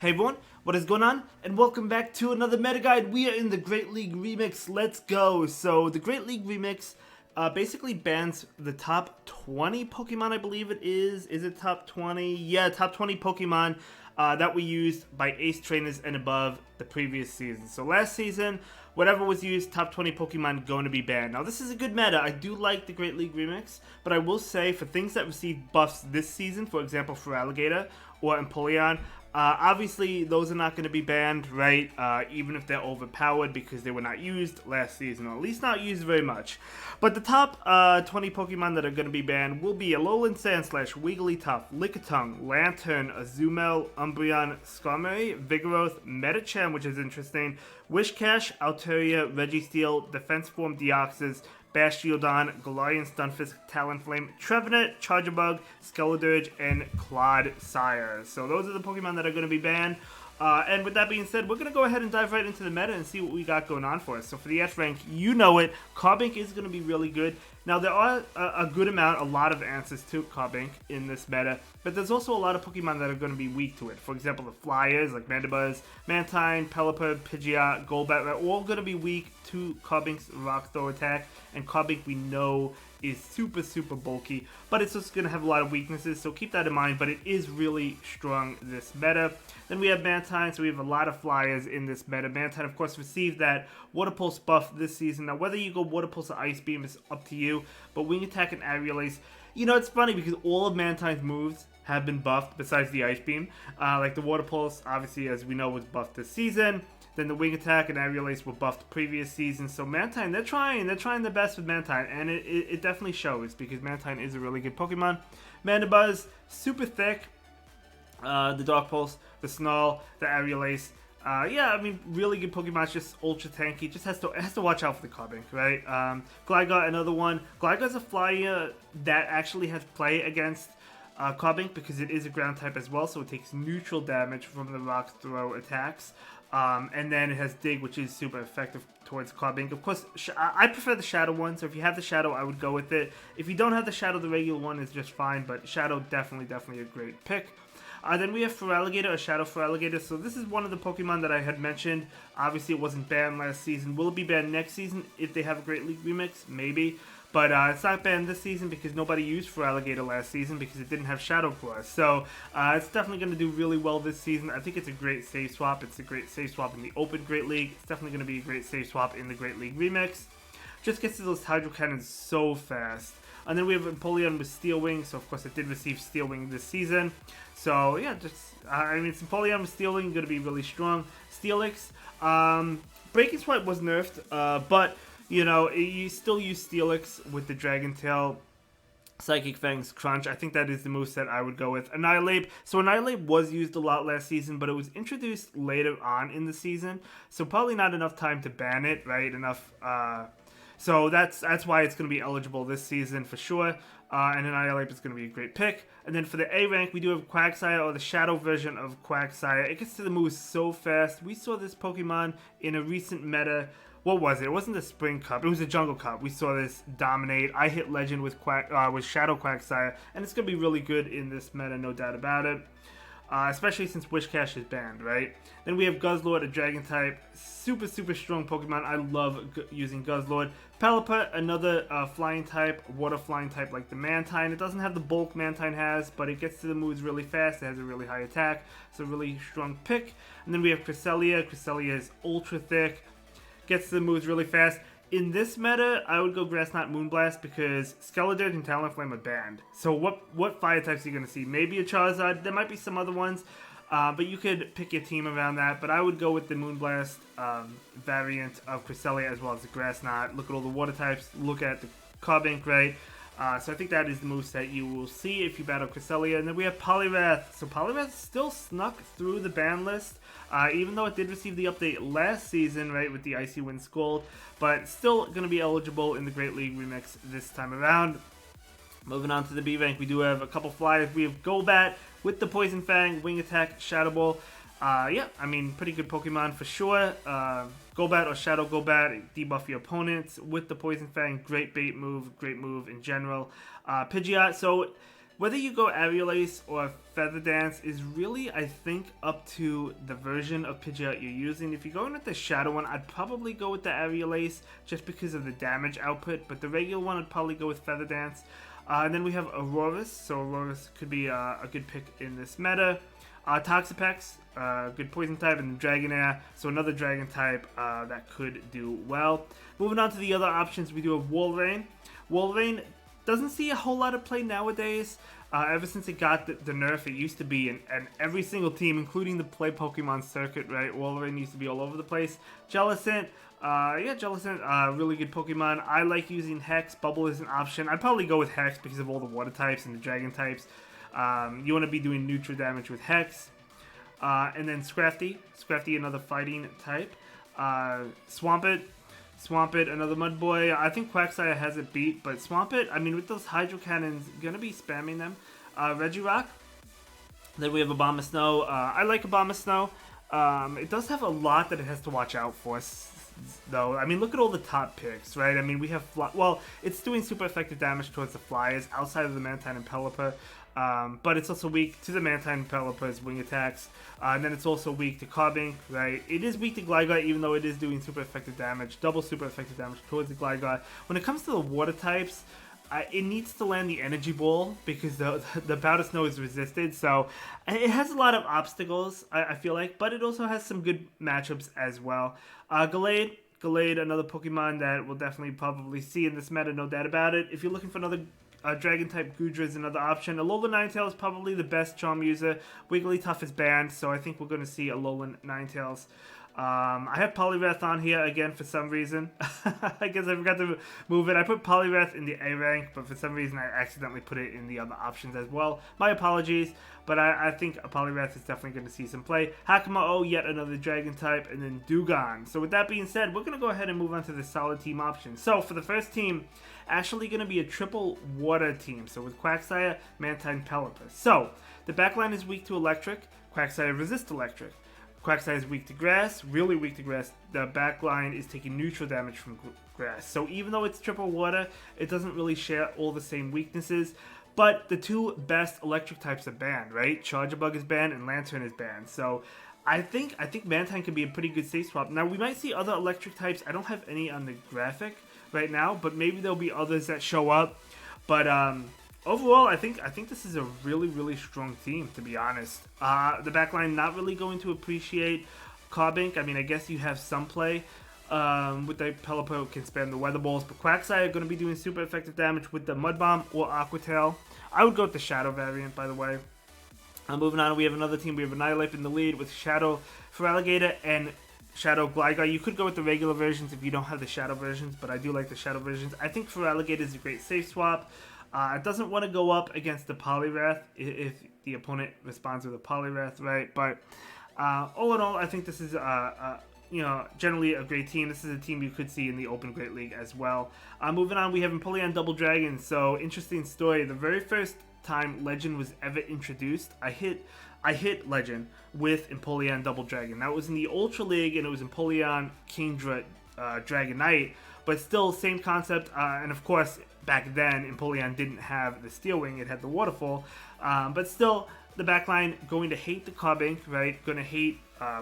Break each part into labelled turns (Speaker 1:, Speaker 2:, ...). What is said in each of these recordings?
Speaker 1: Hey everyone, what is going on? And welcome back to another meta guide. We are in the Great League Remix. Let's go. So the Great League Remix basically bans the top 20 Pokemon, I believe it is. Is it top 20? Yeah, top 20 Pokemon that were used by Ace Trainers and above the previous season. So last season, whatever was used, top 20 Pokemon going to be banned. Now this is a good meta. I do like the Great League Remix, but I will say for things that receive buffs this season, for example for Alligator or Empoleon, obviously, those are not going to be banned, right? Even if they're overpowered because they were not used last season, or at least not used very much. But the top 20 Pokemon that are going to be banned will be Alolan Sandslash, Wigglytuff, Lickitung, Lantern, Azumel, Umbreon, Skarmory, Vigoroth, Medicham, which is interesting, Wishcash, Altaria, Registeel, Defense Form Deoxys, Bastiodon, Galarian Stunfisk, Talonflame, Trevenant, Charjabug, Skeledirge, and Clodsire. So those are the Pokemon that are going to be banned. And with that being said, we're going to go ahead and dive right into the meta and see what we got going on for us. So for the S rank, you know it, Carbink is going to be really good. Now there are a good amount, a lot of answers to Carbink in this meta, but there's also a lot of Pokemon that are going to be weak to it. For example, the Flyers like Mandibuzz, Mantine, Pelipper, Pidgeot, Golbat are all going to be weak to Carbink's Rock Throw attack, and Carbink we know is super bulky, but it's just going to have a lot of weaknesses, so keep that in mind, but it is really strong this meta. Then we have Mantine, so we have a lot of Flyers in this meta. Mantine, of course, received that Water Pulse buff this season. Now, whether you go Water Pulse or Ice Beam is up to you, but Wing Attack and Aerial Ace, you know, it's funny because all of Mantine's moves have been buffed besides the Ice Beam. Like the Water Pulse, obviously, as we know, was buffed this season. Then the Wing Attack and Aerial Ace were buffed previous season. So Mantine, they're trying their best with Mantine, and it definitely shows because Mantine is a really good Pokemon. Mandibuzz, super thick. The Dark Pulse, the Snarl, the Aerial Ace. Yeah, I mean, really good Pokemon. It's just ultra tanky. Just has to watch out for the Carbink, right? Gligar, another one. Gligar's a flyer that actually has play against Carbink because it is a ground type as well, so it takes neutral damage from the Rock Throw attacks. And then it has Dig, which is super effective towards Carbink. Of course, I prefer the Shadow one, so if you have the Shadow, I would go with it. If you don't have the Shadow, the regular one is just fine, but Shadow definitely a great pick. Then we have Feraligatr, a Shadow Feraligatr. So this is one of the Pokemon that I had mentioned. Obviously, it wasn't banned last season. Will it be banned next season if they have a Great League Remix? Maybe. But it's not banned this season because nobody used Feraligatr last season because it didn't have Shadow Claw. So it's definitely going to do really well this season. I think it's a great save swap. It's a great save swap in the Open Great League. It's definitely going to be a great save swap in the Great League Remix. Just gets to those Hydro Cannons so fast. And then we have Empoleon with Steel Wing, so of course it did receive Steel Wing this season. So yeah, I mean, it's Empoleon with Steel Wing, going to be really strong. Steelix, Breaking Swipe was nerfed, but you know, you still use Steelix with the Dragon Tail, Psychic Fangs, Crunch. I think that is the moveset I would go with. Annihilate. So Annihilate was used a lot last season, but it was introduced later on in the season, so probably not enough time to ban it, right? So that's why it's going to be eligible this season for sure. And Annihilate is going to be a great pick. And then for the A rank, we do have Quagsire, or the Shadow version of Quagsire. It gets to the moves so fast. We saw this Pokemon in a recent meta. What was it? It wasn't the Spring Cup. It was the Jungle Cup. We saw this dominate. I hit Legend with Shadow Quagsire, and it's going to be really good in this meta, no doubt about it. Especially since Wishcash is banned, right? Then we have Guzzlord, a Dragon type. Super strong Pokemon. I love using Guzzlord. Pelipper, another flying type, water flying type like the Mantine. It doesn't have the bulk Mantine has, but it gets to the moves really fast. It has a really high attack. It's a really strong pick. And then we have Cresselia. Cresselia is ultra thick. Gets to the moves really fast. In this meta, I would go Grass Knot Moonblast because Skeledirge and Talonflame are banned. So what fire types are you going to see? Maybe a Charizard. There might be some other ones, but you could pick your team around that. But I would go with the Moonblast variant of Cresselia as well as the Grass Knot. Look at all the water types. Look at the Carbink, right? So I think that is the moveset you will see if you battle Cresselia. And then we have Poliwrath. So Poliwrath still snuck through the ban list, even though it did receive the update last season, right, with the Icy Wind Scald. But still going to be eligible in the Great League Remix this time around. Moving on to the B rank, we do have a couple flyers. We have Golbat with the Poison Fang, Wing Attack, Shadow Ball. Yeah, I mean, pretty good Pokemon for sure. Golbat or Shadow Golbat, debuff your opponents with the Poison Fang. Great bait move, great move in general. Pidgeot, so Whether you go Aerial Ace or Feather Dance is really, I think, up to the version of Pidgeot you're using. If you're going with the Shadow one, I'd probably go with the Aerial Ace just because of the damage output, but the regular one, I'd probably go with Feather Dance. And then we have Aurorus, so Aurorus could be a good pick in this meta. Toxapex, good poison type, and Dragonair, so another dragon type that could do well. Moving on to the other options, we do have Walrein. Walrein doesn't see a whole lot of play nowadays. Ever since it got the nerf, it used to be in every single team, including the play Pokemon circuit, right? Walrein used to be all over the place. Jellicent, Jellicent, really good Pokemon. I like using Hex. Bubble is an option. I'd probably go with Hex because of all the water types and the dragon types. You want to be doing neutral damage with Hex. And then Scrafty. Scrafty, another fighting type. Swampert, another Mud Boy. I think Quagsire has it beat, but Swampert, I mean, with those Hydro Cannons, gonna be spamming them. Regirock. Then we have Abomasnow. I like Abomasnow. It does have a lot that it has to watch out for, though. I mean, look at all the top picks, right? I mean, we have... Well, it's doing super effective damage towards the Flyers outside of the Mantine and Pelipper. But it's also weak to the Mantine and Pelipper's wing attacks. And then it's also weak to Carbink, right? It is weak to Gligar, even though it is doing super effective damage. Double super effective damage towards the Gligar. When it comes to the water types, it needs to land the Energy Ball because the Powder Snow is resisted. So it has a lot of obstacles, I feel like. But it also has some good matchups as well. Gallade, another Pokemon that we'll definitely probably see in this meta, no doubt about it. If you're looking for another Dragon-type Goodra is another option. Alolan Ninetales is probably the best Charm user. Wigglytuff is banned, so I think we're going to see Alolan Ninetales. I have Poliwrath on here again for some reason. I guess I forgot to move it. I put Poliwrath in the A rank, but for some reason I accidentally put it in the other options as well. My apologies, but I think a Poliwrath is definitely going to see some play. Hakamo-o, yet another dragon type, and then Dewgong. So with that being said, we're going to go ahead and move on to the solid team options. So for the first team, actually going to be a triple water team. So with Quagsire, Mantine, Pelipper. So the backline is weak to electric. Quagsire resists electric. Quagsire is weak to grass, really weak to grass. The backline is taking neutral damage from grass. So even though it's triple water, it doesn't really share all the same weaknesses. But the two best electric types are banned, right? Charjabug is banned and Lantern is banned. So I think Mantine could be a pretty good safe swap. Now we might see other electric types. I don't have any on the graphic right now, but maybe there'll be others that show up. But overall, I think this is a really, really strong team, to be honest. The backline not really going to appreciate Carbink. I mean, I guess you have some play with the Pelipper can spam the Weather Balls, but Quagsire are going to be doing super effective damage with the Mud Bomb or Aqua Tail. I would go with the Shadow variant, by the way. Moving on, we have another team. We have Annihilate in the lead with Shadow Feraligatr and Shadow Gligar. You could go with the regular versions if you don't have the Shadow versions, but I do like the Shadow versions. I think Feraligatr is a great safe swap. It doesn't want to go up against the Poliwrath if the opponent responds with a Poliwrath, right? But all in all, I think this is generally a great team. This is a team you could see in the Open Great League as well. Moving on, we have Empoleon Double Dragon. So interesting story. The very first time Legend was ever introduced, I hit Legend with Empoleon Double Dragon. That was in the Ultra League, and it was Empoleon Kingdra Dragonite, but still same concept. And of course, back then Empoleon didn't have the Steel Wing; it had the Waterfall. But still, the backline going to hate the Carbink, right? Going to hate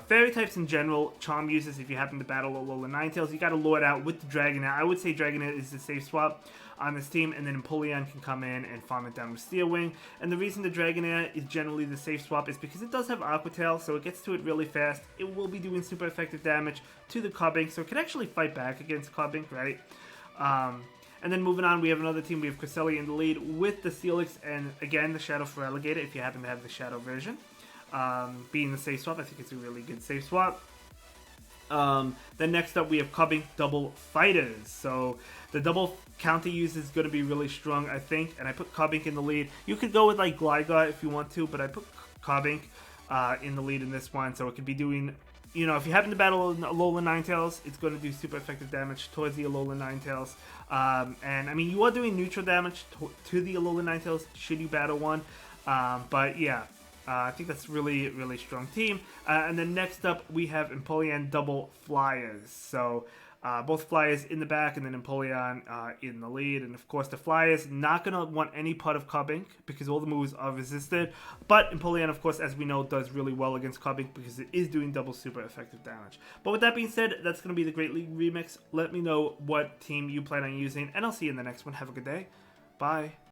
Speaker 1: fairy types in general. Charm users, if you happen to battle Alolan Ninetales, you got to lure it out with the Dragonite. I would say Dragonite is the safe swap on this team, and then Empoleon can come in and farm it down with Steel Wing. And the reason the Dragonair is generally the safe swap is because it does have Aqua Tail, so it gets to it really fast. It will be doing super effective damage to the Carbink, so it can actually fight back against Carbink, right? And then moving on, we have another team. We have Cresselia in the lead with the Steelix and, again, the Shadow Feraligatr, if you happen to have the Shadow version. Being the safe swap, I think it's a really good safe swap. Then next up, we have Carbink Double Fighters. So the double counter use is going to be really strong, I think. And I put Carbink in the lead. You could go with like Gligar if you want to, but I put Carbink in the lead in this one. So it could be doing, if you happen to battle Alolan Ninetales, it's going to do super effective damage towards the Alolan Ninetales. And I mean, you are doing neutral damage to the Alolan Ninetales should you battle one. But yeah. I think that's really, really strong team. And then next up, we have Empoleon Double Flyers. So Both Flyers in the back, and then Empoleon in the lead. And of course, the Flyers not going to want any part of Carbink because all the moves are resisted. But Empoleon, of course, as we know, does really well against Carbink because it is doing double super effective damage. But with that being said, that's going to be the Great League Remix. Let me know what team you plan on using, and I'll see you in the next one. Have a good day. Bye.